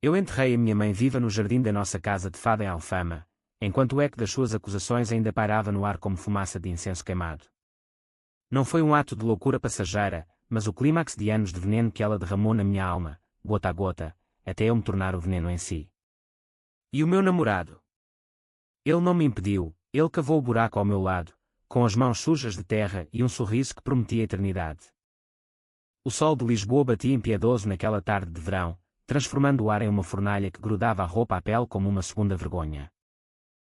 Eu enterrei a minha mãe viva no jardim da nossa casa de fada em Alfama, enquanto o eco das suas acusações ainda pairava no ar como fumaça de incenso queimado. Não foi um ato de loucura passageira, mas o clímax de anos de veneno que ela derramou na minha alma, gota a gota, até eu me tornar o veneno em si. E o meu namorado? Ele não me impediu, ele cavou o buraco ao meu lado, com as mãos sujas de terra e um sorriso que prometia a eternidade. O sol de Lisboa batia impiedoso naquela tarde de verão, transformando o ar em uma fornalha que grudava a roupa à pele como uma segunda vergonha.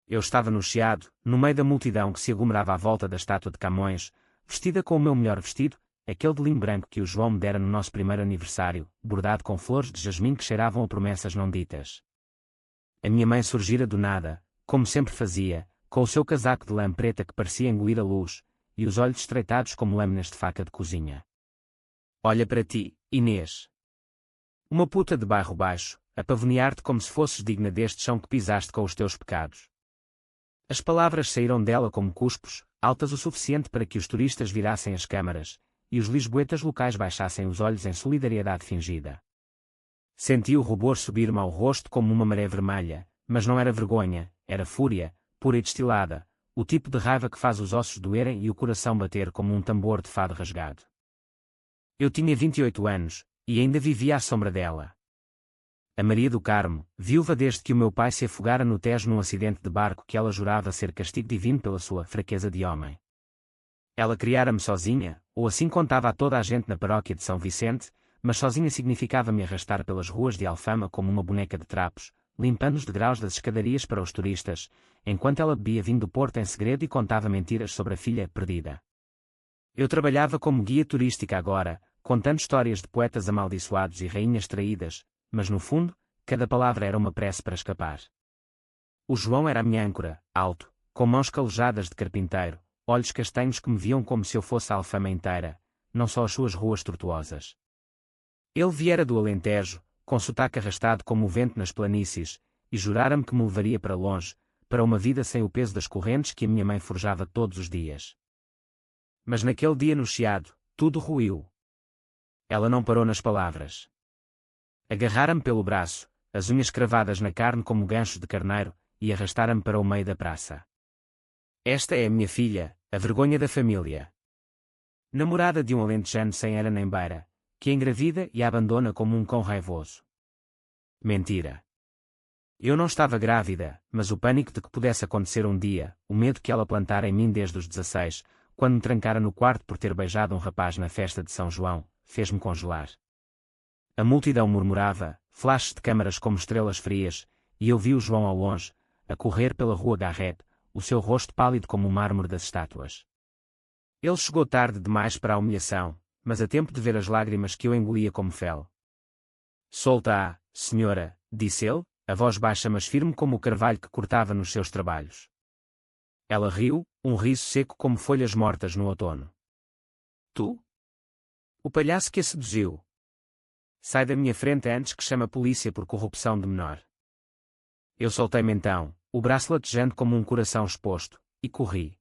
Eu estava no chiado, no meio da multidão que se aglomerava à volta da estátua de Camões, vestida com o meu melhor vestido, aquele de linho branco que o João me dera no nosso primeiro aniversário, bordado com flores de jasmim que cheiravam a promessas não ditas. A minha mãe surgira do nada, como sempre fazia, com o seu casaco de lã preta que parecia engolir a luz, e os olhos estreitados como lâminas de faca de cozinha. Olha para ti, Inês. Uma puta de bairro baixo, a pavonear-te como se fosses digna deste chão que pisaste com os teus pecados. As palavras saíram dela como cuspos, altas o suficiente para que os turistas virassem as câmaras, e os lisboetas locais baixassem os olhos em solidariedade fingida. Senti o rubor subir-me ao rosto como uma maré vermelha, mas não era vergonha, era fúria, pura e destilada, o tipo de raiva que faz os ossos doerem e o coração bater como um tambor de fado rasgado. Eu tinha 28 anos, e ainda vivia à sombra dela. A Maria do Carmo, viúva desde que o meu pai se afogara no Tejo num acidente de barco que ela jurava ser castigo divino pela sua fraqueza de homem. Ela criara-me sozinha, ou assim contava a toda a gente na paróquia de São Vicente, mas sozinha significava me arrastar pelas ruas de Alfama como uma boneca de trapos, limpando os degraus das escadarias para os turistas, enquanto ela bebia vinho do Porto em segredo e contava mentiras sobre a filha perdida. Eu trabalhava como guia turística agora, contando histórias de poetas amaldiçoados e rainhas traídas, mas no fundo, cada palavra era uma prece para escapar. O João era a minha âncora, alto, com mãos calejadas de carpinteiro, olhos castanhos que me viam como se eu fosse a Alfama inteira, não só as suas ruas tortuosas. Ele viera do Alentejo, com sotaque arrastado como o vento nas planícies, e jurara-me que me levaria para longe, para uma vida sem o peso das correntes que a minha mãe forjava todos os dias. Mas naquele dia no chiado, tudo ruiu. Ela não parou nas palavras. Agarrara-me pelo braço, as unhas cravadas na carne como ganchos de carneiro, e arrastara-me para o meio da praça. Esta é a minha filha, a vergonha da família. Namorada de um alentejano sem era nem beira, que a engravida e a abandona como um cão raivoso. Mentira. Eu não estava grávida, mas o pânico de que pudesse acontecer um dia, o medo que ela plantara em mim desde os 16, quando me trancara no quarto por ter beijado um rapaz na festa de São João, fez-me congelar. A multidão murmurava, flashes de câmaras como estrelas frias, e eu vi o João ao longe, a correr pela rua Garrett, o seu rosto pálido como o mármore das estátuas. Ele chegou tarde demais para a humilhação, mas a tempo de ver as lágrimas que eu engolia como fel. Solta-a, senhora, disse ele, a voz baixa mas firme como o carvalho que cortava nos seus trabalhos. Ela riu, um riso seco como folhas mortas no outono. Tu? O palhaço que a seduziu. Sai da minha frente antes que chame a polícia por corrupção de menor. Eu soltei-me então, o braço latejante como um coração exposto, e corri.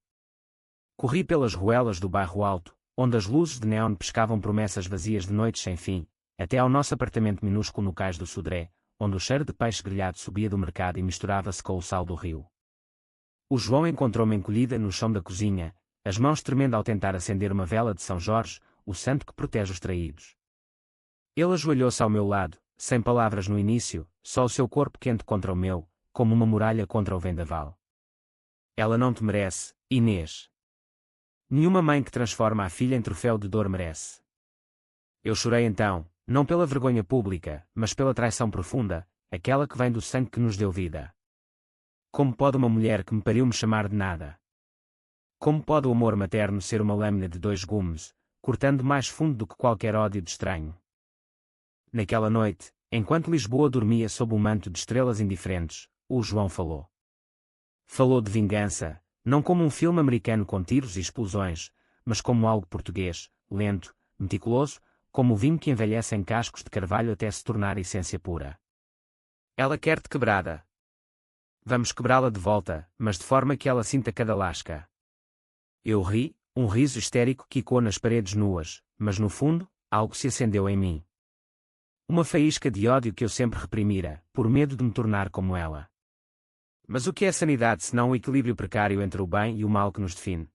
Corri pelas ruelas do bairro alto, onde as luzes de neon pescavam promessas vazias de noites sem fim, até ao nosso apartamento minúsculo no cais do Sodré, onde o cheiro de peixe grelhado subia do mercado e misturava-se com o sal do rio. O João encontrou-me encolhida no chão da cozinha, as mãos tremendo ao tentar acender uma vela de São Jorge, o santo que protege os traídos. Ele ajoelhou-se ao meu lado, sem palavras no início, só o seu corpo quente contra o meu, como uma muralha contra o vendaval. Ela não te merece, Inês. Nenhuma mãe que transforma a filha em troféu de dor merece. Eu chorei então, não pela vergonha pública, mas pela traição profunda, aquela que vem do sangue que nos deu vida. Como pode uma mulher que me pariu me chamar de nada? Como pode o amor materno ser uma lâmina de 2 gumes, cortando mais fundo do que qualquer ódio de estranho? Naquela noite, enquanto Lisboa dormia sob um manto de estrelas indiferentes, o João falou. Falou de vingança, não como um filme americano com tiros e explosões, mas como algo português, lento, meticuloso, como o vinho que envelhece em cascos de carvalho até se tornar essência pura. Ela quer-te quebrada. Vamos quebrá-la de volta, mas de forma que ela sinta cada lasca. Eu ri, um riso histérico que ecoou nas paredes nuas, mas no fundo, algo se acendeu em mim. Uma faísca de ódio que eu sempre reprimira, por medo de me tornar como ela. Mas o que é sanidade senão o equilíbrio precário entre o bem e o mal que nos define?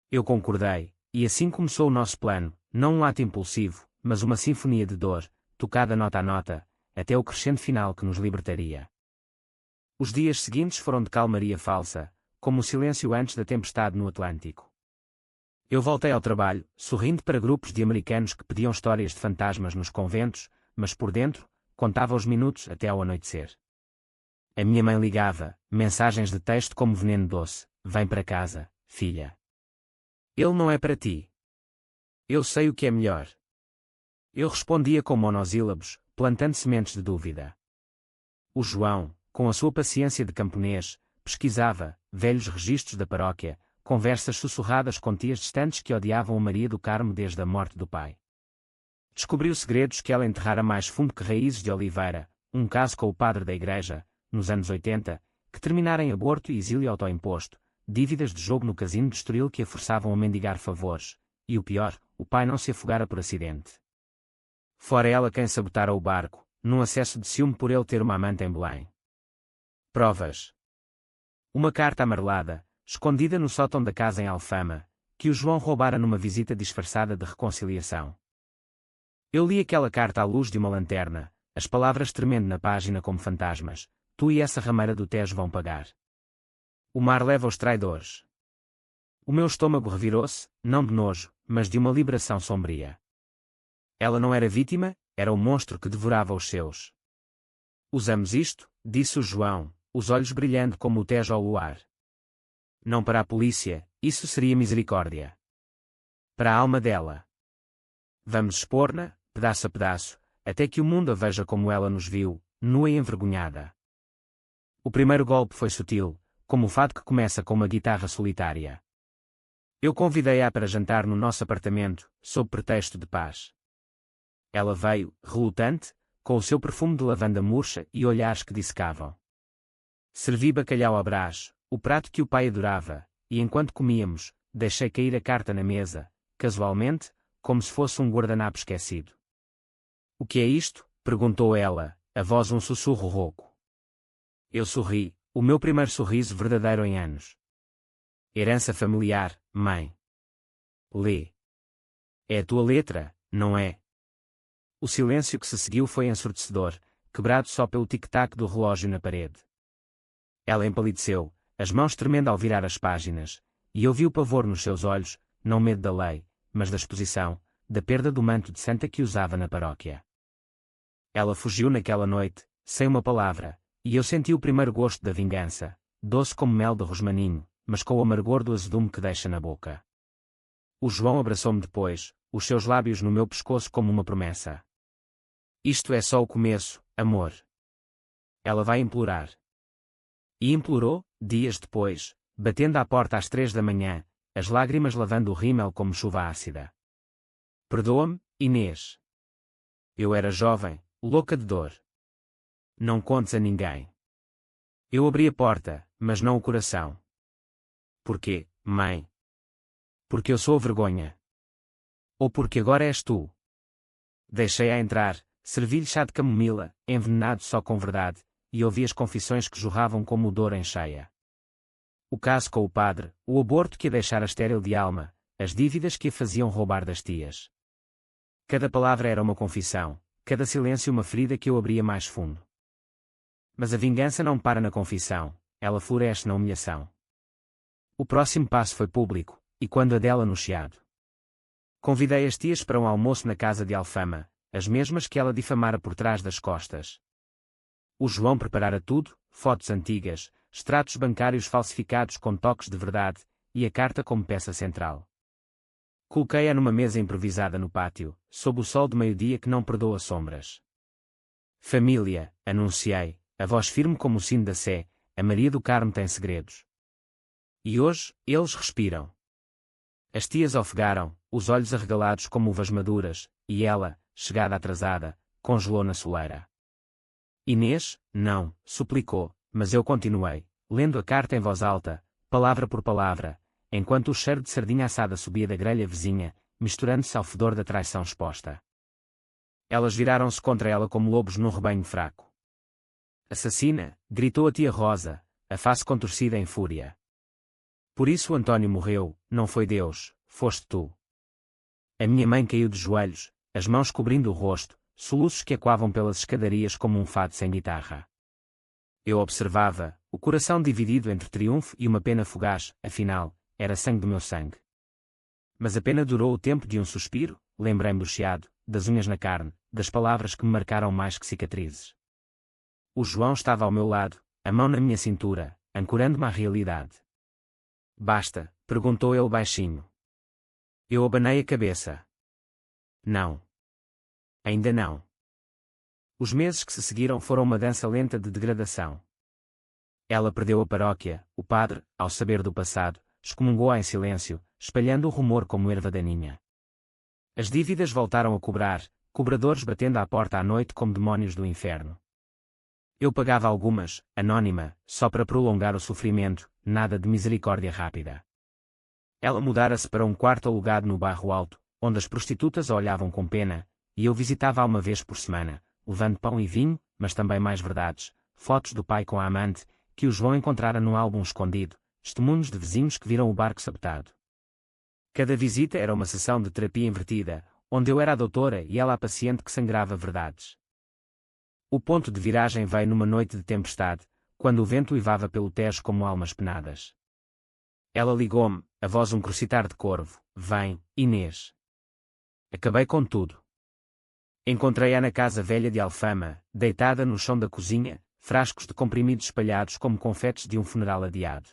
Eu concordei, e assim começou o nosso plano, não um ato impulsivo, mas uma sinfonia de dor, tocada nota a nota, até o crescendo final que nos libertaria. Os dias seguintes foram de calmaria falsa, como o silêncio antes da tempestade no Atlântico. Eu voltei ao trabalho, sorrindo para grupos de americanos que pediam histórias de fantasmas nos conventos, mas por dentro, contava os minutos até ao anoitecer. A minha mãe ligava, mensagens de texto como veneno doce: vem para casa, filha. Ele não é para ti. Eu sei o que é melhor. Eu respondia com monossílabos, plantando sementes de dúvida. O João, com a sua paciência de camponês, pesquisava, velhos registros da paróquia, conversas sussurradas com tias distantes que odiavam a Maria do Carmo desde a morte do pai. Descobriu segredos que ela enterrara mais fundo que raízes de oliveira, um caso com o padre da igreja, nos anos 80, que terminara em aborto e exílio autoimposto, dívidas de jogo no casino de Estoril que a forçavam a mendigar favores, e o pior, o pai não se afogara por acidente. Fora ela quem sabotara o barco, num acesso de ciúme por ele ter uma amante em Belém. Provas. Uma carta amarelada, escondida no sótão da casa em Alfama, que o João roubara numa visita disfarçada de reconciliação. Eu li aquela carta à luz de uma lanterna, as palavras tremendo na página como fantasmas: tu e essa rameira do Tejo vão pagar. O mar leva os traidores. O meu estômago revirou-se, não de nojo, mas de uma liberação sombria. Ela não era vítima, era o monstro que devorava os seus. Usamos isto, disse o João, os olhos brilhando como o Tejo ao luar. Não para a polícia, isso seria misericórdia. Para a alma dela. Vamos expor-na, pedaço a pedaço, até que o mundo a veja como ela nos viu, nua e envergonhada. O primeiro golpe foi sutil, como o fado que começa com uma guitarra solitária. Eu convidei-a para jantar no nosso apartamento, sob pretexto de paz. Ela veio, relutante, com o seu perfume de lavanda murcha e olhares que dissecavam. Servi bacalhau à Brás, o prato que o pai adorava, e enquanto comíamos, deixei cair a carta na mesa, casualmente, como se fosse um guardanapo esquecido. O que é isto? Perguntou ela, a voz um sussurro rouco. Eu sorri, o meu primeiro sorriso verdadeiro em anos. Herança familiar, mãe. Lê. É a tua letra, não é? O silêncio que se seguiu foi ensurdecedor, quebrado só pelo tic-tac do relógio na parede. Ela empalideceu, as mãos tremendo ao virar as páginas, e eu vi o pavor nos seus olhos, não medo da lei, mas da exposição, da perda do manto de santa que usava na paróquia. Ela fugiu naquela noite, sem uma palavra, e eu senti o primeiro gosto da vingança, doce como mel de rosmaninho, mas com o amargor do azedume que deixa na boca. O João abraçou-me depois, os seus lábios no meu pescoço como uma promessa. Isto é só o começo, amor. Ela vai implorar. E implorou, dias depois, batendo à porta às 3 da manhã, as lágrimas lavando o rímel como chuva ácida. Perdoa-me, Inês. Eu era jovem, louca de dor. Não contes a ninguém. Eu abri a porta, mas não o coração. Porquê, mãe? Porque eu sou a vergonha. Ou porque agora és tu? Deixei-a entrar, servi-lhe chá de camomila, envenenado só com verdade, e ouvi as confissões que jorravam como o dor em cheia. O caso com o padre, o aborto que a deixara estéril de alma, as dívidas que a faziam roubar das tias. Cada palavra era uma confissão, cada silêncio uma ferida que eu abria mais fundo. Mas a vingança não para na confissão, ela floresce na humilhação. O próximo passo foi público, e quando a dela no chiado. Convidei as tias para um almoço na casa de Alfama, as mesmas que ela difamara por trás das costas. O João preparara tudo, fotos antigas, extratos bancários falsificados com toques de verdade, e a carta como peça central. Coloquei-a numa mesa improvisada no pátio, sob o sol de meio-dia que não perdoa sombras. Família, anunciei, a voz firme como o sino da Sé, a Maria do Carmo tem segredos. E hoje, eles respiram. As tias ofegaram, os olhos arregalados como uvas maduras, e ela, chegada atrasada, congelou na soleira. Inês, não, suplicou, mas eu continuei, lendo a carta em voz alta, palavra por palavra, enquanto o cheiro de sardinha assada subia da grelha vizinha, misturando-se ao fedor da traição exposta. Elas viraram-se contra ela como lobos num rebanho fraco. Assassina, gritou a tia Rosa, a face contorcida em fúria. Por isso Antônio morreu, não foi Deus, foste tu. A minha mãe caiu de joelhos, as mãos cobrindo o rosto, soluços que ecoavam pelas escadarias como um fado sem guitarra. Eu observava, o coração dividido entre triunfo e uma pena fugaz, afinal, era sangue do meu sangue. Mas a pena durou o tempo de um suspiro, lembrei-me do chiado, das unhas na carne, das palavras que me marcaram mais que cicatrizes. O João estava ao meu lado, a mão na minha cintura, ancorando-me à realidade. Basta? Perguntou ele baixinho. Eu abanei a cabeça. Não. Ainda não. Os meses que se seguiram foram uma dança lenta de degradação. Ela perdeu a paróquia, o padre, ao saber do passado, excomungou-a em silêncio, espalhando o rumor como erva daninha. As dívidas voltaram a cobrar, cobradores batendo à porta à noite como demónios do inferno. Eu pagava algumas, anônima, só para prolongar o sofrimento, nada de misericórdia rápida. Ela mudara-se para um quarto alugado no bairro Alto, onde as prostitutas a olhavam com pena, e eu visitava-a uma vez por semana, levando pão e vinho, mas também mais verdades, fotos do pai com a amante, que o João encontrara no álbum escondido, testemunhos de vizinhos que viram o barco sabotado. Cada visita era uma sessão de terapia invertida, onde eu era a doutora e ela a paciente que sangrava verdades. O ponto de viragem veio numa noite de tempestade, quando o vento uivava pelo Tejo como almas penadas. Ela ligou-me, a voz um crocitar de corvo: vem, Inês. Acabei com tudo. Encontrei-a na casa velha de Alfama, deitada no chão da cozinha, frascos de comprimidos espalhados como confetes de um funeral adiado.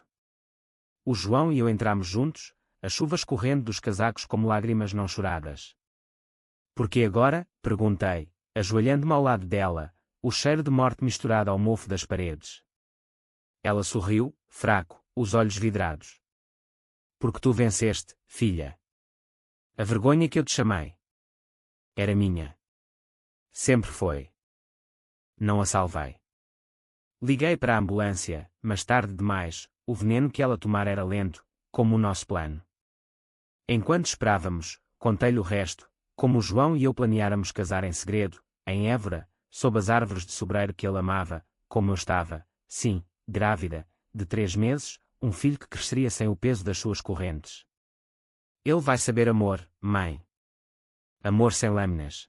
O João e eu entramos juntos, a chuva escorrendo dos casacos como lágrimas não choradas. Por que agora? Perguntei, ajoelhando-me ao lado dela, o cheiro de morte misturado ao mofo das paredes. Ela sorriu, fraco, os olhos vidrados. Porque tu venceste, filha. A vergonha que eu te chamei era minha. Sempre foi. Não a salvei. Liguei para a ambulância, mas tarde demais, o veneno que ela tomara era lento, como o nosso plano. Enquanto esperávamos, contei-lhe o resto, como o João e eu planeáramos casar em segredo, em Évora, sob as árvores de sobreiro que ele amava, como eu estava, sim, grávida, de 3 meses, um filho que cresceria sem o peso das suas correntes. Ele vai saber amor, mãe. Amor sem lâminas.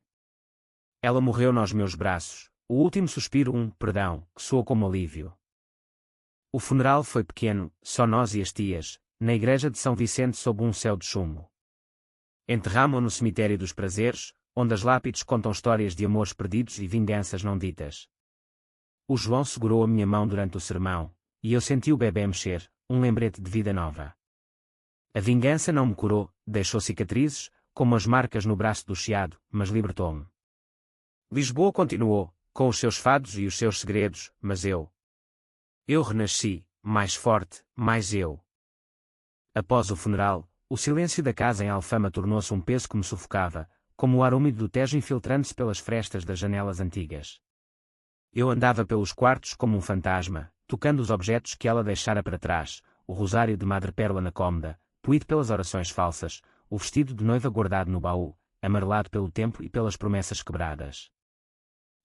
Ela morreu nos meus braços, o último suspiro perdão, que soou como alívio. O funeral foi pequeno, só nós e as tias, na igreja de São Vicente sob um céu de chumbo. Enterramo-a no cemitério dos prazeres, onde as lápides contam histórias de amores perdidos e vinganças não ditas. O João segurou a minha mão durante o sermão, e eu senti o bebê mexer, um lembrete de vida nova. A vingança não me curou, deixou cicatrizes, como as marcas no braço do chiado, mas libertou-me. Lisboa continuou, com os seus fados e os seus segredos, mas eu renasci, mais forte, mais eu. Após o funeral, o silêncio da casa em Alfama tornou-se um peso que me sufocava, como o ar úmido do Tejo infiltrando-se pelas frestas das janelas antigas. Eu andava pelos quartos como um fantasma, tocando os objetos que ela deixara para trás, o rosário de madrepérola na cômoda, puído pelas orações falsas, o vestido de noiva guardado no baú, amarelado pelo tempo e pelas promessas quebradas.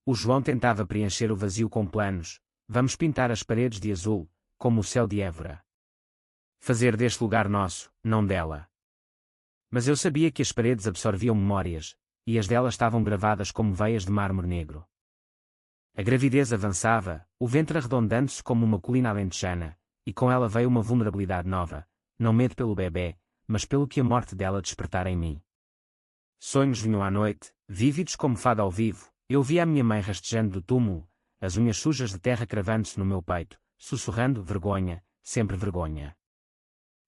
O João tentava preencher o vazio com planos: vamos pintar as paredes de azul, como o céu de Évora. Fazer deste lugar nosso, não dela. Mas eu sabia que as paredes absorviam memórias, e as dela estavam gravadas como veias de mármore negro. A gravidez avançava, o ventre arredondando-se como uma colina alentejana, e com ela veio uma vulnerabilidade nova, não medo pelo bebê, mas pelo que a morte dela despertara em mim. Sonhos vinham à noite, vívidos como fado ao vivo, eu via a minha mãe rastejando do túmulo, as unhas sujas de terra cravando-se no meu peito, sussurrando: vergonha, sempre vergonha.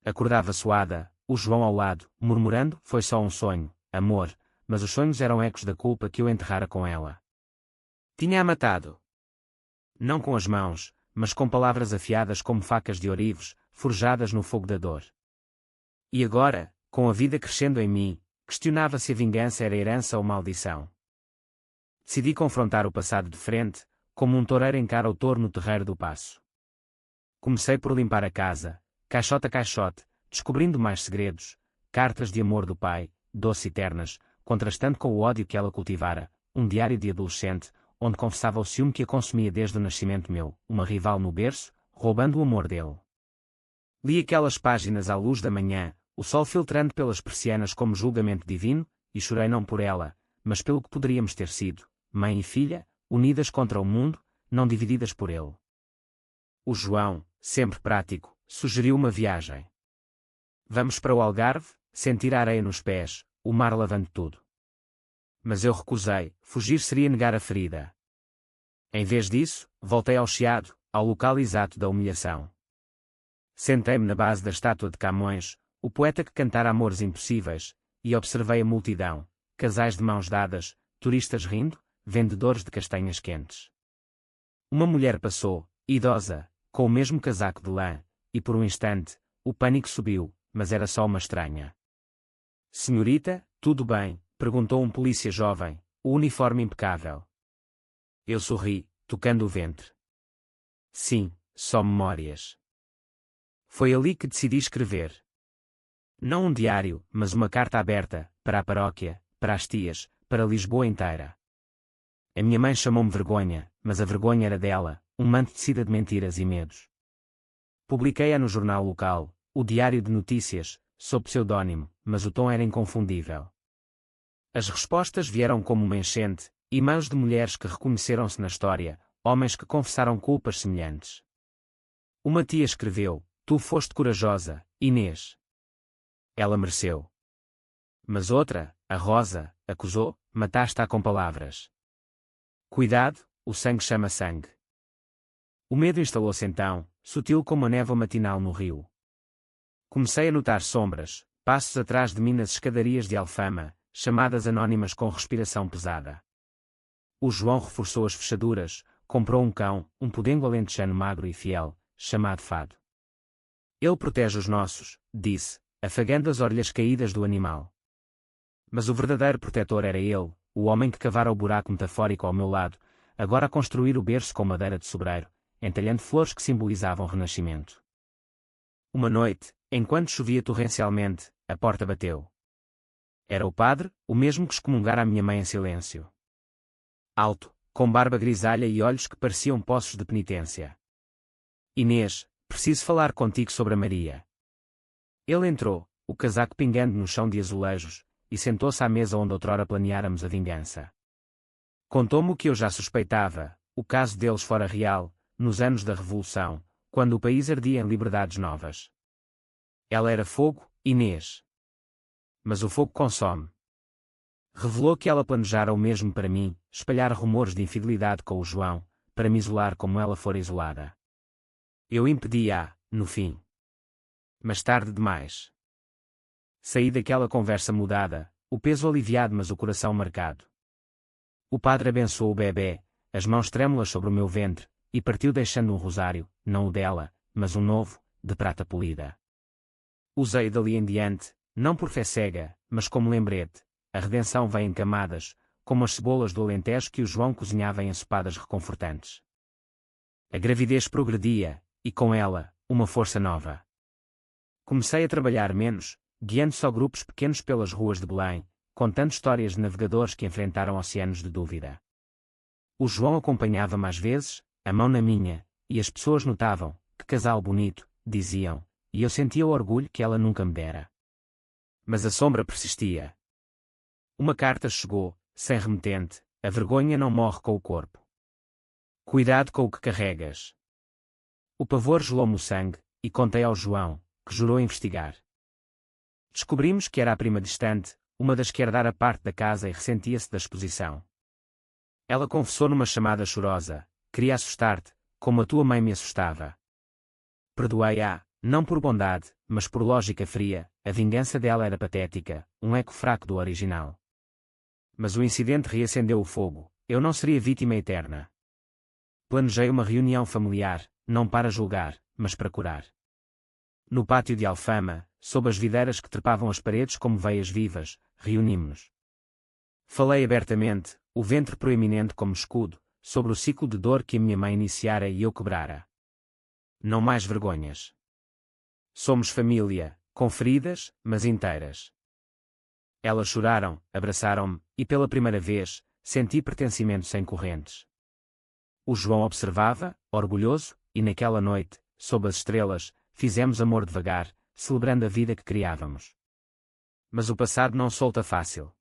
Acordava suada, o João ao lado, murmurando: foi só um sonho, amor, mas os sonhos eram ecos da culpa que eu enterrara com ela. Tinha-a matado. Não com as mãos, mas com palavras afiadas como facas de ourivos, forjadas no fogo da dor. E agora, com a vida crescendo em mim, questionava se a vingança era herança ou maldição. Decidi confrontar o passado de frente, como um toureiro encara o touro no terreiro do paço. Comecei por limpar a casa, caixote a caixote, descobrindo mais segredos, cartas de amor do pai, doce e ternas, contrastando com o ódio que ela cultivara, um diário de adolescente, onde confessava o ciúme que a consumia desde o nascimento meu, uma rival no berço, roubando o amor dele. Li aquelas páginas à luz da manhã, o sol filtrando pelas persianas como julgamento divino, e chorei não por ela, mas pelo que poderíamos ter sido, mãe e filha, unidas contra o mundo, não divididas por ele. O João, sempre prático, sugeriu uma viagem. Vamos para o Algarve, sentir a areia nos pés, o mar lavando tudo. Mas eu recusei, fugir seria negar a ferida. Em vez disso, voltei ao Chiado, ao local exato da humilhação. Sentei-me na base da estátua de Camões, o poeta que cantara amores impossíveis, e observei a multidão, casais de mãos dadas, turistas rindo, vendedores de castanhas quentes. Uma mulher passou, idosa, com o mesmo casaco de lã, e por um instante, o pânico subiu, mas era só uma estranha. Senhorita, tudo bem? Perguntou um polícia jovem, o uniforme impecável. Eu sorri, tocando o ventre. Sim, só memórias. Foi ali que decidi escrever. Não um diário, mas uma carta aberta, para a paróquia, para as tias, para Lisboa inteira. A minha mãe chamou-me vergonha, mas a vergonha era dela, um manto tecido de mentiras e medos. Publiquei-a no jornal local, o Diário de Notícias, sob pseudónimo, mas o tom era inconfundível. As respostas vieram como uma enchente, e-mails de mulheres que reconheceram-se na história, homens que confessaram culpas semelhantes. Uma tia escreveu: tu foste corajosa, Inês. Ela mereceu. Mas outra, a Rosa, acusou: mataste-a com palavras. Cuidado, o sangue chama sangue. O medo instalou-se então, sutil como a névoa matinal no rio. Comecei a notar sombras, passos atrás de mim nas escadarias de Alfama, chamadas anónimas com respiração pesada. O João reforçou as fechaduras, comprou um cão, um podengo alentejano magro e fiel, chamado Fado. Ele protege os nossos, disse, afagando as orelhas caídas do animal. Mas o verdadeiro protetor era ele, o homem que cavara o buraco metafórico ao meu lado, agora a construir o berço com madeira de sobreiro, entalhando flores que simbolizavam o renascimento. Uma noite, enquanto chovia torrencialmente, a porta bateu. Era o padre, o mesmo que excomungara a minha mãe em silêncio. Alto, com barba grisalha e olhos que pareciam poços de penitência. Inês, preciso falar contigo sobre a Maria. Ele entrou, o casaco pingando no chão de azulejos, e sentou-se à mesa onde outrora planeáramos a vingança. Contou-me o que eu já suspeitava, o caso deles fora real, nos anos da Revolução, quando o país ardia em liberdades novas. Ela era fogo, Inês. Mas o fogo consome. Revelou que ela planejara o mesmo para mim, espalhar rumores de infidelidade com o João, para me isolar como ela fora isolada. Eu impedi-a, no fim. Mas tarde demais. Saí daquela conversa mudada, o peso aliviado mas o coração marcado. O padre abençoou o bebê, as mãos trêmulas sobre o meu ventre, e partiu deixando um rosário, não o dela, mas um novo, de prata polida. Usei dali em diante, não por fé cega, mas como lembrete, a redenção vem em camadas, como as cebolas do Alentejo que o João cozinhava em ensopadas reconfortantes. A gravidez progredia, e com ela, uma força nova. Comecei a trabalhar menos, guiando só grupos pequenos pelas ruas de Belém, contando histórias de navegadores que enfrentaram oceanos de dúvida. O João acompanhava-me às vezes, a mão na minha, e as pessoas notavam: que casal bonito, diziam, e eu sentia o orgulho que ela nunca me dera. Mas a sombra persistia. Uma carta chegou, sem remetente: a vergonha não morre com o corpo. Cuidado com o que carregas. O pavor gelou-me o sangue, e contei ao João, que jurou investigar. Descobrimos que era a prima distante, uma das que herdara parte da casa e ressentia-se da exposição. Ela confessou numa chamada chorosa: queria assustar-te, como a tua mãe me assustava. Perdoei-a, não por bondade, mas por lógica fria, a vingança dela era patética, um eco fraco do original. Mas o incidente reacendeu o fogo, eu não seria vítima eterna. Planejei uma reunião familiar, não para julgar, mas para curar. No pátio de Alfama, sob as videiras que trepavam as paredes como veias vivas, reunimos-nos. Falei abertamente, o ventre proeminente como escudo, sobre o ciclo de dor que a minha mãe iniciara e eu quebrara. Não mais vergonhas. Somos família, com feridas, mas inteiras. Elas choraram, abraçaram-me, e pela primeira vez, senti pertencimento sem correntes. O João observava, orgulhoso, e naquela noite, sob as estrelas, fizemos amor devagar, celebrando a vida que criávamos. Mas o passado não solta fácil.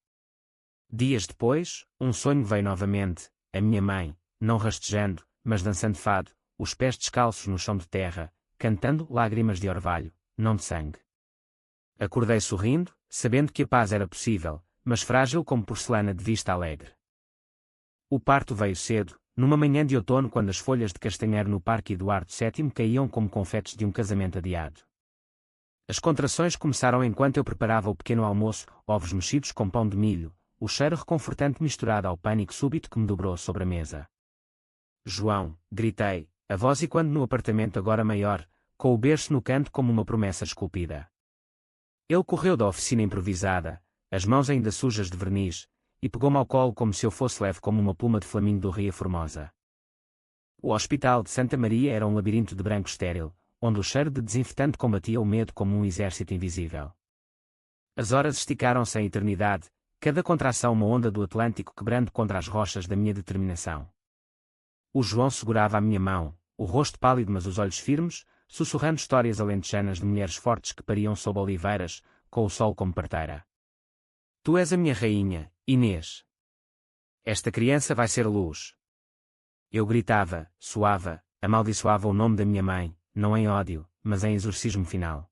Dias depois, um sonho veio novamente, a minha mãe, não rastejando, mas dançando fado, os pés descalços no chão de terra, cantando lágrimas de orvalho, não de sangue. Acordei sorrindo, sabendo que a paz era possível, mas frágil como porcelana de vista alegre. O parto veio cedo, numa manhã de outono quando as folhas de castanheiro no Parque Eduardo VII caíam como confetes de um casamento adiado. As contrações começaram enquanto eu preparava o pequeno almoço, ovos mexidos com pão de milho, o cheiro reconfortante misturado ao pânico súbito que me dobrou sobre a mesa. João, gritei, a voz e quando no apartamento agora maior, com o berço no canto como uma promessa esculpida. Ele correu da oficina improvisada, as mãos ainda sujas de verniz, e pegou-me ao colo como se eu fosse leve como uma pluma de flamingo do Ria Formosa. O hospital de Santa Maria era um labirinto de branco estéril, onde o cheiro de desinfetante combatia o medo como um exército invisível. As horas esticaram-se em eternidade, cada contração uma onda do Atlântico quebrando contra as rochas da minha determinação. O João segurava a minha mão, o rosto pálido mas os olhos firmes, sussurrando histórias alentejanas de mulheres fortes que pariam sob oliveiras, com o sol como parteira. Tu és a minha rainha, Inês. Esta criança vai ser luz. Eu gritava, suava, amaldiçoava o nome da minha mãe, não em ódio, mas em exorcismo final.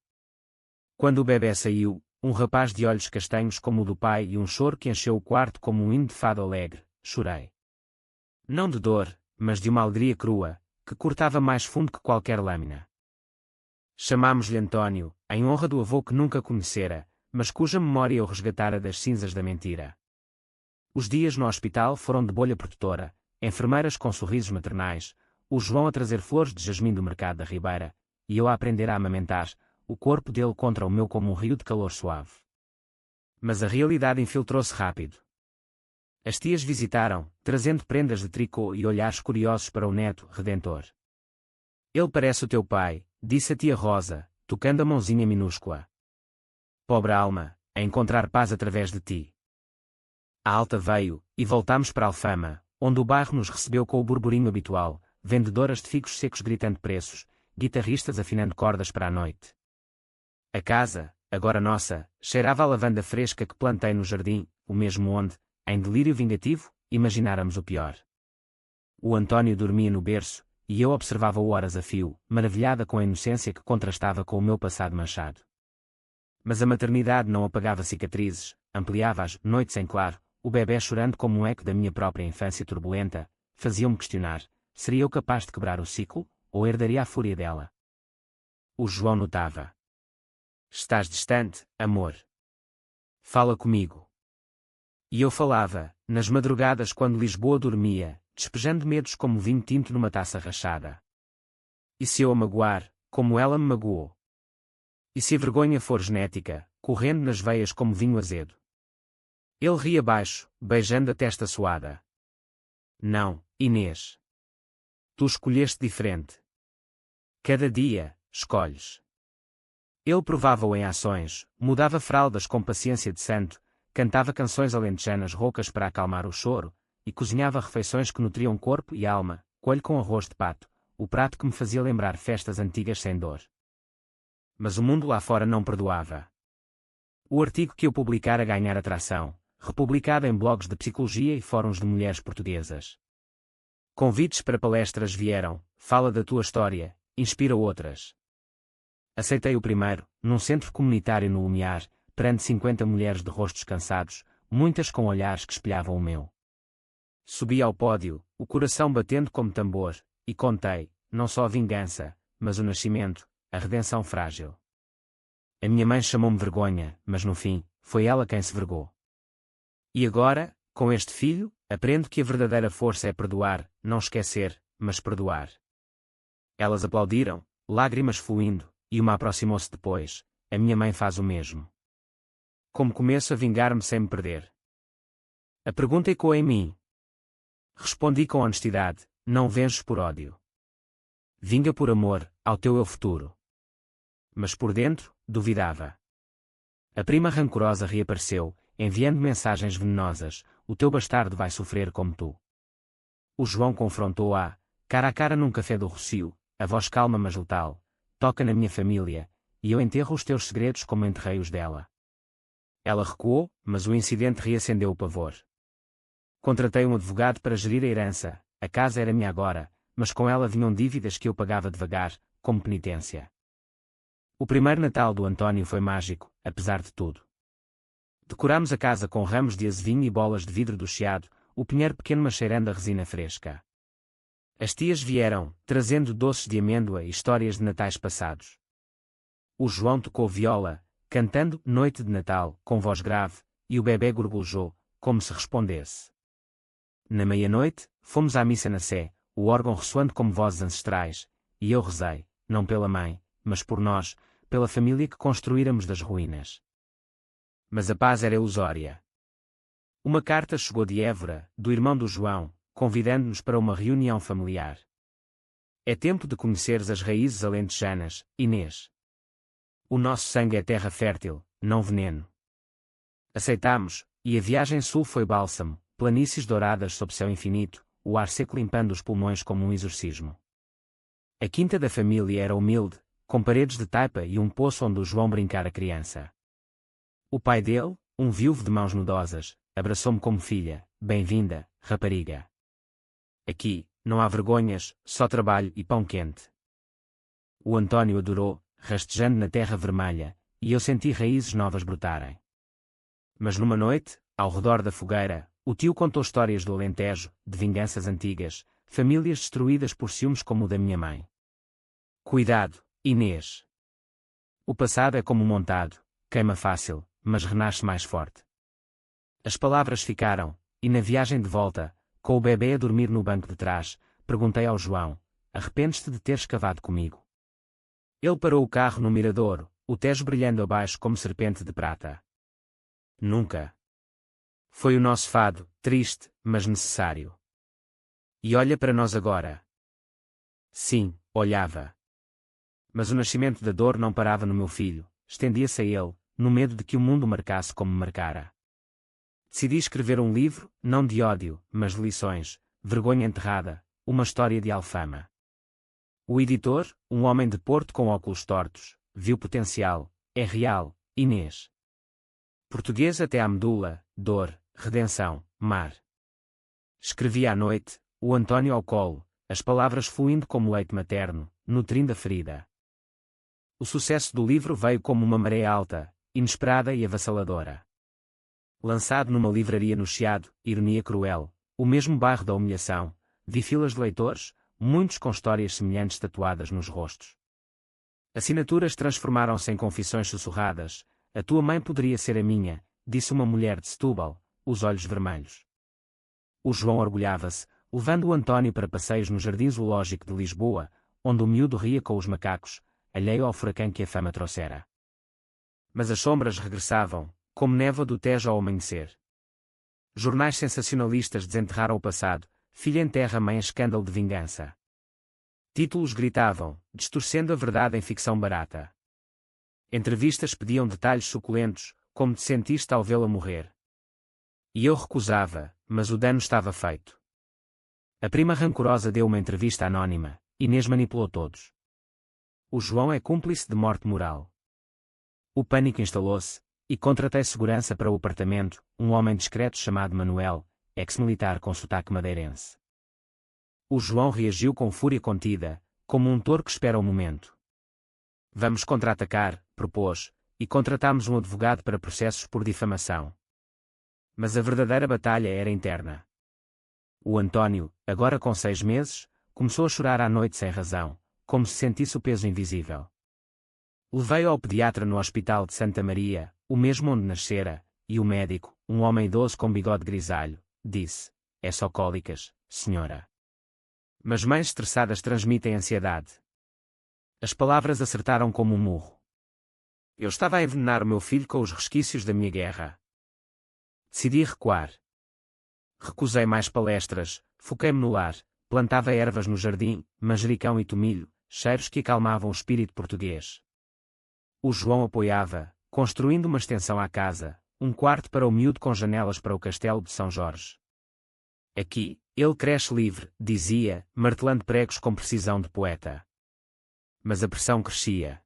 Quando o bebê saiu, um rapaz de olhos castanhos como o do pai e um choro que encheu o quarto como um hino de fado alegre, chorei. Não de dor, mas de uma alegria crua, que cortava mais fundo que qualquer lâmina. Chamámos-lhe António, em honra do avô que nunca conhecera, mas cuja memória eu resgatara das cinzas da mentira. Os dias no hospital foram de bolha protetora, enfermeiras com sorrisos maternais, o João a trazer flores de jasmim do mercado da Ribeira, e eu a aprender a amamentar, o corpo dele contra o meu como um rio de calor suave. Mas a realidade infiltrou-se rápido. As tias visitaram, trazendo prendas de tricô e olhares curiosos para o neto, redentor. Ele parece o teu pai, disse a tia Rosa, tocando a mãozinha minúscula. Pobre alma, a encontrar paz através de ti. A alta veio, e voltámos para Alfama, onde o bairro nos recebeu com o burburinho habitual, vendedoras de figos secos gritando preços, guitarristas afinando cordas para a noite. A casa, agora nossa, cheirava a lavanda fresca que plantei no jardim, o mesmo onde, em delírio vingativo, imagináramos o pior. O António dormia no berço, e eu observava-o horas a fio, maravilhada com a inocência que contrastava com o meu passado manchado. Mas a maternidade não apagava cicatrizes, ampliava-as, noites em claro, o bebé chorando como um eco da minha própria infância turbulenta, fazia-me questionar, seria eu capaz de quebrar o ciclo, ou herdaria a fúria dela? O João notava. Estás distante, amor. Fala comigo. E eu falava, nas madrugadas quando Lisboa dormia, despejando medos como vinho tinto numa taça rachada. E se eu a magoar, como ela me magoou? E se a vergonha for genética, correndo nas veias como vinho azedo? Ele ria baixo, beijando a testa suada. Não, Inês. Tu escolheste diferente. Cada dia, escolhes. Ele provava-o em ações, mudava fraldas com paciência de santo, cantava canções alentejanas roucas para acalmar o choro, e cozinhava refeições que nutriam corpo e alma, coelho com arroz de pato, o prato que me fazia lembrar festas antigas sem dor. Mas o mundo lá fora não perdoava. O artigo que eu publicara ganhara atração, republicado em blogs de psicologia e fóruns de mulheres portuguesas. Convites para palestras vieram, fala da tua história, inspira outras. Aceitei o primeiro, num centro comunitário no Lumiar, perante 50 mulheres de rostos cansados, muitas com olhares que espelhavam o meu. Subi ao pódio, o coração batendo como tambor, e contei, não só a vingança, mas o nascimento, a redenção frágil. A minha mãe chamou-me vergonha, mas no fim, foi ela quem se vergou. E agora, com este filho, aprendo que a verdadeira força é perdoar, não esquecer, mas perdoar. Elas aplaudiram, lágrimas fluindo, e uma aproximou-se depois, a minha mãe faz o mesmo. Como começo a vingar-me sem me perder? A pergunta ecoou em mim. Respondi com honestidade, não venges por ódio. Vinga por amor, ao teu eu futuro. Mas por dentro, duvidava. A prima rancorosa reapareceu, enviando mensagens venenosas, o teu bastardo vai sofrer como tu. O João confrontou-a, cara a cara num café do Rocio, a voz calma mas letal, toca na minha família, e eu enterro os teus segredos como enterrei os dela. Ela recuou, mas o incidente reacendeu o pavor. Contratei um advogado para gerir a herança, a casa era minha agora, mas com ela vinham dívidas que eu pagava devagar, como penitência. O primeiro Natal do António foi mágico, apesar de tudo. Decorámos a casa com ramos de azevinho e bolas de vidro do Chiado, o pinheiro pequeno mas cheirando a resina fresca. As tias vieram, trazendo doces de amêndoa e histórias de natais passados. O João tocou viola, cantando Noite de Natal, com voz grave, e o bebê gorgolejou, como se respondesse. Na meia-noite, fomos à missa na Sé, o órgão ressoando como vozes ancestrais, e eu rezei, não pela mãe, mas por nós, pela família que construíramos das ruínas. Mas a paz era ilusória. Uma carta chegou de Évora, do irmão do João, convidando-nos para uma reunião familiar. É tempo de conheceres as raízes alentejanas, Inês. O nosso sangue é terra fértil, não veneno. Aceitámos, e a viagem sul foi bálsamo, planícies douradas sob céu infinito, o ar seco limpando os pulmões como um exorcismo. A quinta da família era humilde, com paredes de taipa e um poço onde o João brincara criança. O pai dele, um viúvo de mãos nudosas, abraçou-me como filha, bem-vinda, rapariga. Aqui, não há vergonhas, só trabalho e pão quente. O António adorou, rastejando na terra vermelha, e eu senti raízes novas brotarem. Mas numa noite, ao redor da fogueira, o tio contou histórias do Alentejo, de vinganças antigas, famílias destruídas por ciúmes como o da minha mãe. Cuidado, Inês. O passado é como um montado, queima fácil, mas renasce mais forte. As palavras ficaram, e na viagem de volta, com o bebê a dormir no banco de trás, perguntei ao João, arrependes-te de teres cavado comigo? Ele parou o carro no miradouro, o Tejo brilhando abaixo como serpente de prata. Nunca. Foi o nosso fado, triste, mas necessário. E olha para nós agora. Sim, olhava. Mas o nascimento da dor não parava no meu filho, estendia-se a ele, no medo de que o mundo marcasse como marcara. Decidi escrever um livro, não de ódio, mas de lições, vergonha enterrada, uma história de Alfama. O editor, um homem de Porto com óculos tortos, viu potencial, é real, Inês. Português até à medula, dor, redenção, mar. Escrevi à noite, o António ao colo, as palavras fluindo como leite materno, nutrindo a ferida. O sucesso do livro veio como uma maré alta, inesperada e avassaladora. Lançado numa livraria no Chiado, ironia cruel, o mesmo bairro da humilhação, vi filas de leitores, muitos com histórias semelhantes tatuadas nos rostos. Assinaturas transformaram-se em confissões sussurradas, a tua mãe poderia ser a minha, disse uma mulher de Setúbal, os olhos vermelhos. O João orgulhava-se, levando o António para passeios no Jardim Zoológico de Lisboa, onde o miúdo ria com os macacos, alheio ao furacão que a fama trouxera. Mas as sombras regressavam, como névoa do Tejo ao amanhecer. Jornais sensacionalistas desenterraram o passado, filha enterra mãe a escândalo de vingança. Títulos gritavam, distorcendo a verdade em ficção barata. Entrevistas pediam detalhes suculentos, como te sentiste ao vê-la morrer. E eu recusava, mas o dano estava feito. A prima rancorosa deu uma entrevista anónima, Inês manipulou todos. O João é cúmplice de morte moral. O pânico instalou-se, e contratei segurança para o apartamento, um homem discreto chamado Manuel, ex-militar com sotaque madeirense. O João reagiu com fúria contida, como um touro que espera o momento. Vamos contra-atacar, propôs, e contratámos um advogado para processos por difamação. Mas a verdadeira batalha era interna. O António, agora com 6 meses, começou a chorar à noite sem razão, como se sentisse o peso invisível. Levei-o ao pediatra no Hospital de Santa Maria, o mesmo onde nascera, e o médico, um homem idoso com bigode grisalho, disse, é só cólicas, senhora. Mas mães estressadas transmitem ansiedade. As palavras acertaram como um murro. Eu estava a envenenar o meu filho com os resquícios da minha guerra. Decidi recuar. Recusei mais palestras, foquei-me no lar, plantava ervas no jardim, manjericão e tomilho, cheiros que acalmavam o espírito português. O João apoiava, construindo uma extensão à casa, um quarto para o miúdo com janelas para o castelo de São Jorge. Aqui, ele cresce livre, dizia, martelando pregos com precisão de poeta. Mas a pressão crescia.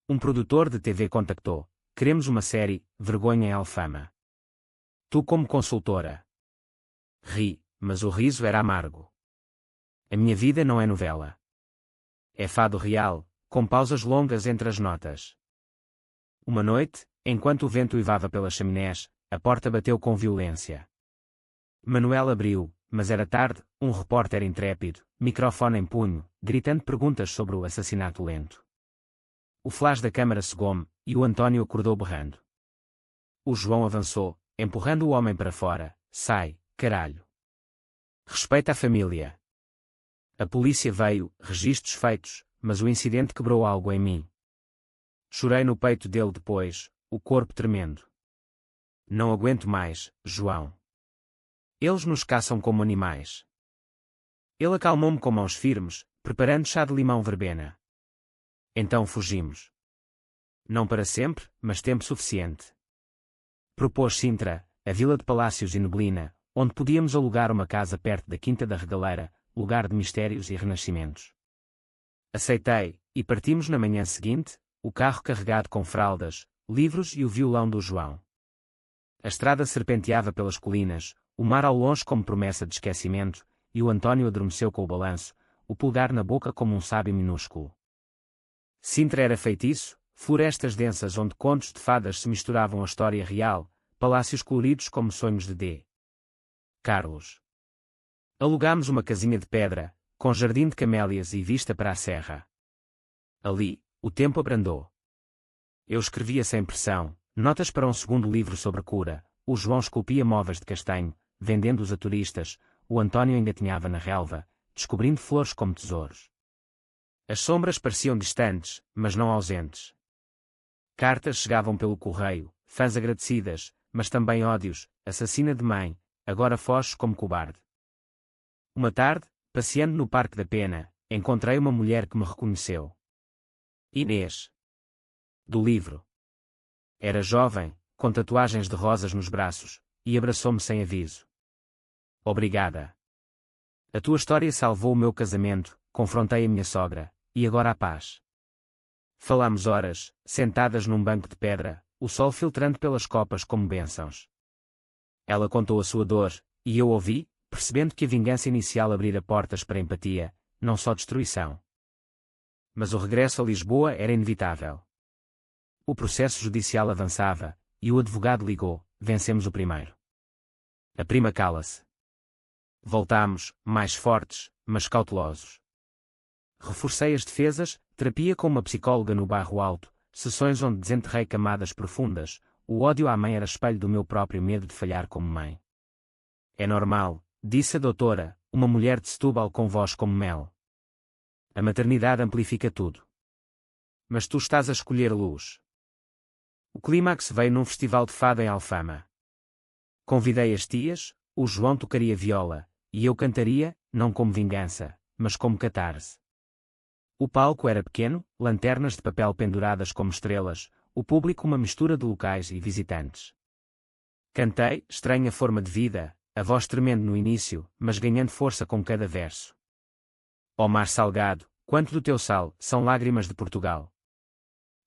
Um produtor de TV contactou. Queremos uma série, Vergonha em Alfama. Tu como consultora. Ri, mas o riso era amargo. A minha vida não é novela. É fado real, com pausas longas entre as notas. Uma noite, enquanto o vento uivava pelas chaminés, a porta bateu com violência. Manuel abriu, mas era tarde, um repórter intrépido, microfone em punho, gritando perguntas sobre o assassinato lento. O flash da câmara cegou-me, e o António acordou berrando. O João avançou, empurrando o homem para fora. Sai, caralho. Respeita a família. A polícia veio, registros feitos, mas o incidente quebrou algo em mim. Chorei no peito dele depois, o corpo tremendo. Não aguento mais, João. Eles nos caçam como animais. Ele acalmou-me com mãos firmes, preparando chá de limão verbena. Então fugimos. Não para sempre, mas tempo suficiente. Propôs Sintra, a vila de palácios e neblina, onde podíamos alugar uma casa perto da Quinta da Regaleira, lugar de mistérios e renascimentos. Aceitei, e partimos na manhã seguinte, o carro carregado com fraldas, livros e o violão do João. A estrada serpenteava pelas colinas, o mar ao longe como promessa de esquecimento, e o António adormeceu com o balanço, o pulgar na boca como um sábio minúsculo. Sintra era feitiço, florestas densas onde contos de fadas se misturavam à história real, palácios coloridos como sonhos de D. Carlos. Alugámos uma casinha de pedra, com jardim de camélias e vista para a serra. Ali, o tempo abrandou. Eu escrevia sem pressão, notas para um segundo livro sobre cura, o João esculpia móveis de castanho, vendendo-os a turistas, o António engatinhava na relva, descobrindo flores como tesouros. As sombras pareciam distantes, mas não ausentes. Cartas chegavam pelo correio, fãs agradecidas, mas também ódios, assassina de mãe, agora foges como cobarde. Uma tarde, passeando no Parque da Pena, encontrei uma mulher que me reconheceu. Inês. Do livro. Era jovem, com tatuagens de rosas nos braços, e abraçou-me sem aviso. Obrigada. A tua história salvou o meu casamento, confrontei a minha sogra, e agora a paz. Falámos horas, sentadas num banco de pedra, o sol filtrando pelas copas como bênçãos. Ela contou a sua dor, e eu ouvi, percebendo que a vingança inicial abrira portas para empatia, não só destruição. Mas o regresso a Lisboa era inevitável. O processo judicial avançava, e o advogado ligou, vencemos o primeiro. A prima cala-se. Voltámos, mais fortes, mas cautelosos. Reforcei as defesas, terapia com uma psicóloga no Bairro Alto, sessões onde desenterrei camadas profundas, o ódio à mãe era espelho do meu próprio medo de falhar como mãe. É normal, disse a doutora, uma mulher de Setúbal com voz como mel. A maternidade amplifica tudo. Mas tu estás a escolher luz. O clímax veio num festival de fado em Alfama. Convidei as tias, o João tocaria viola, e eu cantaria, não como vingança, mas como catarse. O palco era pequeno, lanternas de papel penduradas como estrelas, o público uma mistura de locais e visitantes. Cantei, estranha forma de vida, a voz tremendo no início, mas ganhando força com cada verso. Ó mar salgado, quanto do teu sal, são lágrimas de Portugal.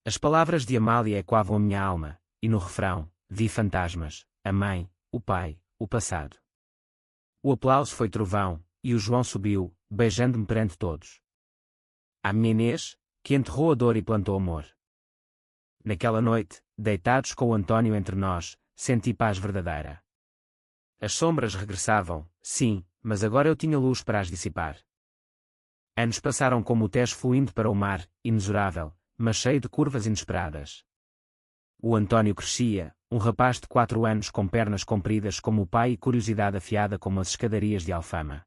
As palavras de Amália ecoavam a minha alma, e no refrão, vi fantasmas, a mãe, o pai, o passado. O aplauso foi trovão, e o João subiu, beijando-me perante todos. À minha Inês, que enterrou a dor e plantou amor. Naquela noite, deitados com o António entre nós, senti paz verdadeira. As sombras regressavam, sim, mas agora eu tinha luz para as dissipar. Anos passaram como o Tejo fluindo para o mar, inexorável, mas cheio de curvas inesperadas. O António crescia, um rapaz de 4 anos com pernas compridas como o pai e curiosidade afiada como as escadarias de Alfama.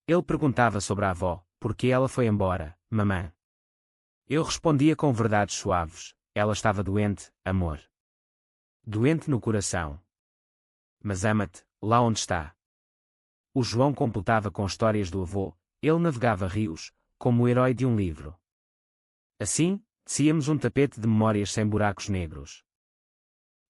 Ele perguntava sobre a avó, porque ela foi embora, mamã. Eu respondia com verdades suaves, ela estava doente, amor. Doente no coração. Mas ama-te, lá onde está. O João completava com histórias do avô, ele navegava rios, como o herói de um livro. Assim, tecíamos um tapete de memórias sem buracos negros.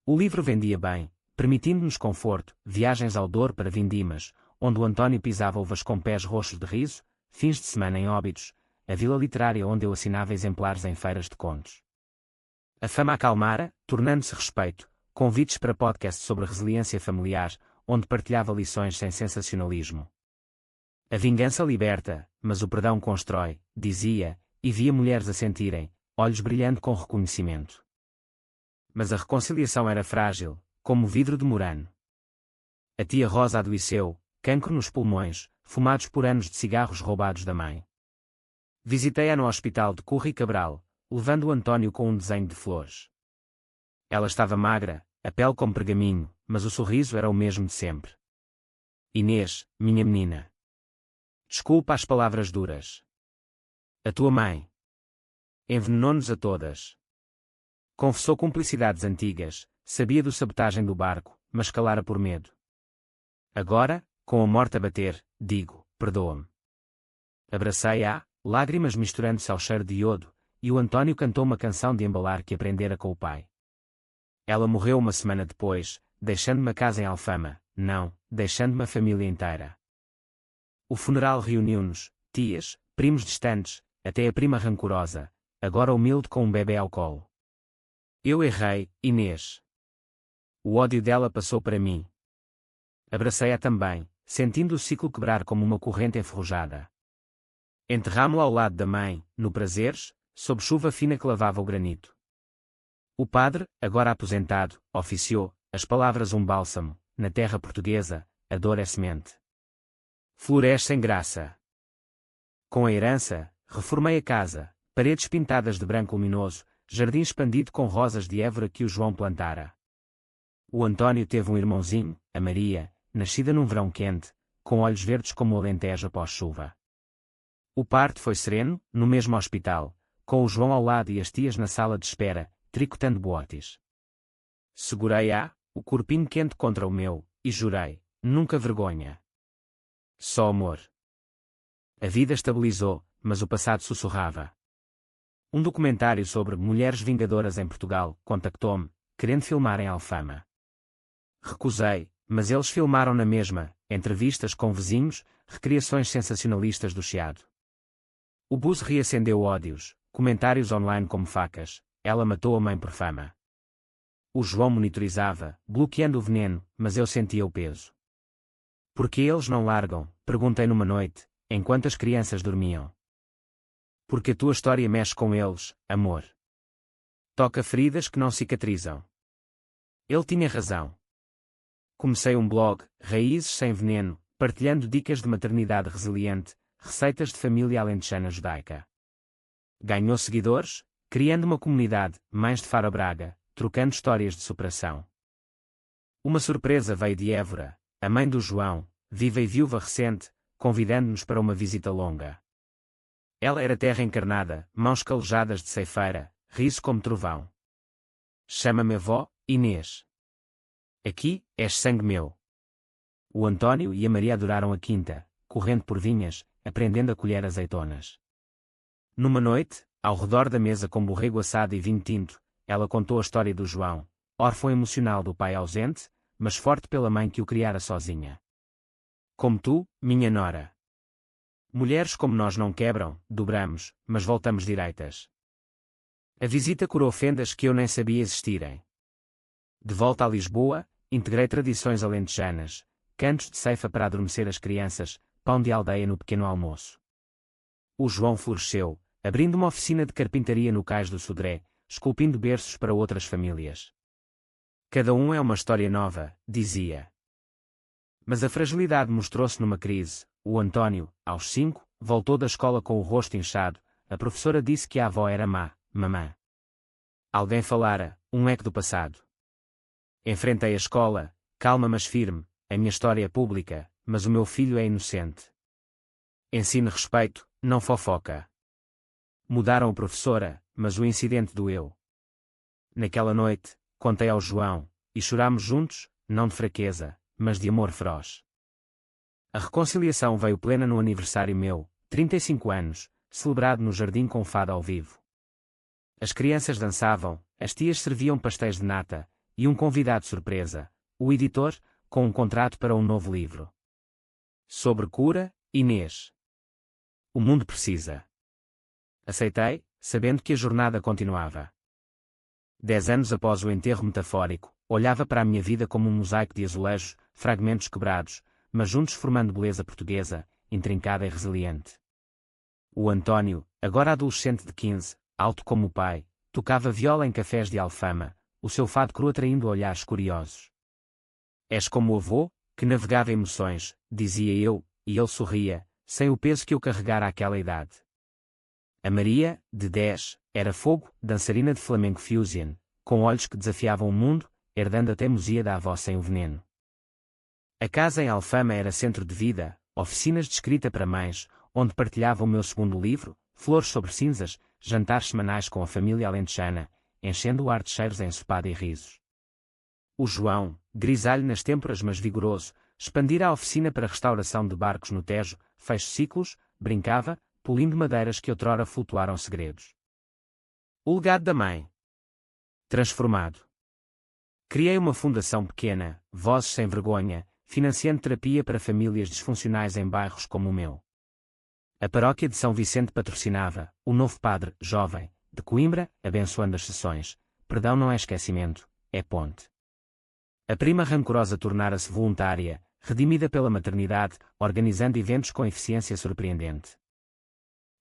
O livro vendia bem, permitindo-nos conforto, viagens ao Douro para Vindimas, onde o António pisava uvas com pés roxos de riso, fins de semana em Óbidos, a vila literária onde eu assinava exemplares em feiras de contos. A fama acalmara, tornando-se respeito, convites para podcast sobre resiliência familiar, onde partilhava lições sem sensacionalismo. A vingança liberta, mas o perdão constrói, dizia, e via mulheres a sentirem, olhos brilhando com reconhecimento. Mas a reconciliação era frágil, como vidro de Murano. A tia Rosa adoeceu, cancro nos pulmões, fumados por anos de cigarros roubados da mãe. Visitei-a no hospital de Curra e Cabral, levando o António com um desenho de flores. Ela estava magra, a pele como pergaminho, mas o sorriso era o mesmo de sempre. Inês, minha menina. Desculpa as palavras duras. A tua mãe envenenou-nos a todas. Confessou cumplicidades antigas, sabia do sabotagem do barco, mas calara por medo. Agora, com a morte a bater, digo, perdoa-me. Abracei-a, lágrimas misturando-se ao cheiro de iodo, e o António cantou uma canção de embalar que aprendera com o pai. Ela morreu uma semana depois, deixando-me a casa em Alfama, não, deixando-me a família inteira. O funeral reuniu-nos, tias, primos distantes, até a prima rancorosa, agora humilde com um bebê ao colo. Eu errei, Inês. O ódio dela passou para mim. Abracei-a também, sentindo o ciclo quebrar como uma corrente enferrujada. Enterrámo-la ao lado da mãe, no Prazeres, sob chuva fina que lavava o granito. O padre, agora aposentado, oficiou, as palavras um bálsamo, na terra portuguesa, a dor é semente. Floresce sem graça. Com a herança, reformei a casa, paredes pintadas de branco luminoso, jardim expandido com rosas de Évora que o João plantara. O António teve um irmãozinho, a Maria, nascida num verão quente, com olhos verdes como o Alentejo após chuva. O parto foi sereno, no mesmo hospital, com o João ao lado e as tias na sala de espera, tricotando boates. Segurei-a, o corpinho quente contra o meu, e jurei, nunca vergonha. Só amor. A vida estabilizou, mas o passado sussurrava. Um documentário sobre mulheres vingadoras em Portugal contactou-me, querendo filmar em Alfama. Recusei, mas eles filmaram na mesma, entrevistas com vizinhos, recriações sensacionalistas do Chiado. O bus reacendeu ódios, comentários online como facas, ela matou a mãe por fama. O João monitorizava, bloqueando o veneno, mas eu sentia o peso. Por que eles não largam? Perguntei numa noite, enquanto as crianças dormiam. Porque a tua história mexe com eles, amor. Toca feridas que não cicatrizam. Ele tinha razão. Comecei um blog, Raízes Sem Veneno, partilhando dicas de maternidade resiliente, receitas de família alentejana judaica. Ganhou seguidores, criando uma comunidade, Mães de Faro Braga, trocando histórias de superação. Uma surpresa veio de Évora, a mãe do João, viva e viúva recente, convidando-nos para uma visita longa. Ela era terra encarnada, mãos calejadas de ceifeira, riso como trovão. Chama-me avó, Inês. Aqui, és sangue meu. O António e a Maria adoraram a quinta, correndo por vinhas, aprendendo a colher azeitonas. Numa noite, ao redor da mesa com borrego assado e vinho tinto, ela contou a história do João, órfão emocional do pai ausente, mas forte pela mãe que o criara sozinha. Como tu, minha nora. Mulheres como nós não quebram, dobramos, mas voltamos direitas. A visita curou fendas que eu nem sabia existirem. De volta a Lisboa, integrei tradições alentejanas, cantos de ceifa para adormecer as crianças, pão de aldeia no pequeno almoço. O João floresceu, abrindo uma oficina de carpintaria no Cais do Sodré, esculpindo berços para outras famílias. Cada um é uma história nova, dizia. Mas a fragilidade mostrou-se numa crise. O António, aos 5, voltou da escola com o rosto inchado, a professora disse que a avó era má, mamã. Alguém falara, um eco do passado. Enfrentei a escola, calma mas firme, a minha história é pública, mas o meu filho é inocente. Ensine respeito, não fofoca. Mudaram a professora, mas o incidente doeu. Naquela noite, contei ao João, e chorámos juntos, não de fraqueza, mas de amor feroz. A reconciliação veio plena no aniversário meu, 35 anos, celebrado no jardim com fado ao vivo. As crianças dançavam, as tias serviam pastéis de nata, e um convidado surpresa, o editor, com um contrato para um novo livro. Sobre cura, Inês. O mundo precisa. Aceitei, sabendo que a jornada continuava. 10 anos após o enterro metafórico, olhava para a minha vida como um mosaico de azulejos, fragmentos quebrados, mas juntos formando beleza portuguesa, intrincada e resiliente. O António, agora adolescente de 15, alto como o pai, tocava viola em cafés de Alfama, o seu fado cru atraindo olhares curiosos. És como o avô, que navegava emoções, dizia eu, e ele sorria, sem o peso que eu carregara àquela idade. A Maria, de 10, era fogo, dançarina de flamenco fusion, com olhos que desafiavam o mundo, herdando a teimosia da avó sem o veneno. A casa em Alfama era centro de vida, oficinas de escrita para mães, onde partilhava o meu segundo livro, Flores sobre Cinzas, jantares semanais com a família alentejana, enchendo o ar de cheiros ensopada e risos. O João, grisalho nas têmporas mas vigoroso, expandira a oficina para restauração de barcos no Tejo, fecho ciclos, brincava, polindo madeiras que outrora flutuaram segredos. O legado da mãe. Transformado. Criei uma fundação pequena, Vozes Sem Vergonha, financiando terapia para famílias disfuncionais em bairros como o meu. A paróquia de São Vicente patrocinava, o novo padre, jovem, de Coimbra, abençoando as sessões. Perdão não é esquecimento, é ponte. A prima rancorosa tornara-se voluntária, redimida pela maternidade, organizando eventos com eficiência surpreendente.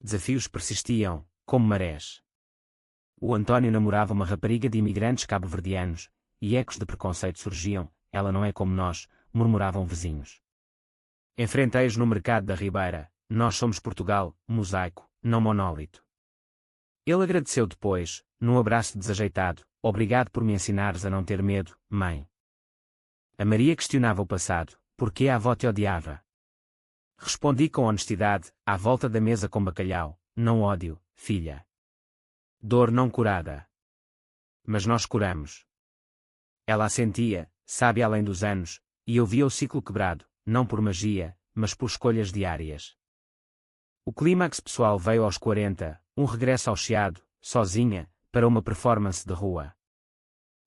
Desafios persistiam, como marés. O António namorava uma rapariga de imigrantes cabo-verdianos, e ecos de preconceito surgiam, ela não é como nós, murmuravam vizinhos. Enfrentei-os no mercado da Ribeira, nós somos Portugal, mosaico, não monólito. Ele agradeceu depois, num abraço desajeitado, obrigado por me ensinares a não ter medo, mãe. A Maria questionava o passado, porque a avó te odiava. Respondi com honestidade, à volta da mesa com bacalhau, não ódio, filha. Dor não curada. Mas nós curamos. Ela assentia, sábia além dos anos, e eu via o ciclo quebrado, não por magia, mas por escolhas diárias. O clímax pessoal veio aos 40, um regresso ao Chiado, sozinha, para uma performance de rua.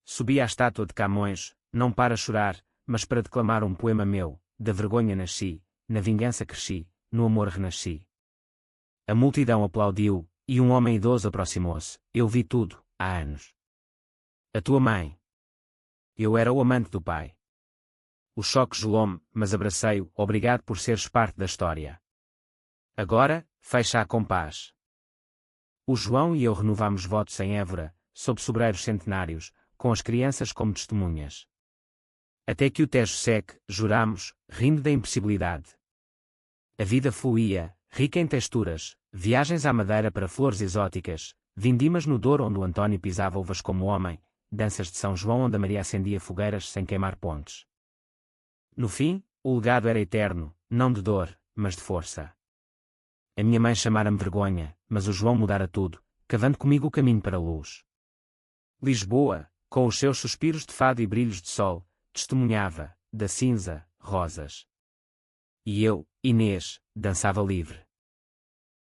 Subi à estátua de Camões, não para chorar, mas para declamar um poema meu, da vergonha nasci, na vingança cresci, no amor renasci. A multidão aplaudiu, e um homem idoso aproximou-se, eu vi tudo, há anos. A tua mãe. Eu era o amante do pai. O choque gelou-me, mas abracei-o, obrigado por seres parte da história. Agora, fecha-a com paz. O João e eu renovamos votos em Évora, sob sobreiros centenários, com as crianças como testemunhas. Até que o Tejo seque, juramos, rindo da impossibilidade. A vida fluía, rica em texturas, viagens à Madeira para flores exóticas, vindimas no Douro onde o António pisava uvas como homem, danças de São João onde a Maria acendia fogueiras sem queimar pontes. No fim, o legado era eterno, não de dor, mas de força. A minha mãe chamara-me vergonha, mas o João mudara tudo, cavando comigo o caminho para a luz. Lisboa, com os seus suspiros de fado e brilhos de sol, testemunhava, da cinza, rosas. E eu, Inês, dançava livre.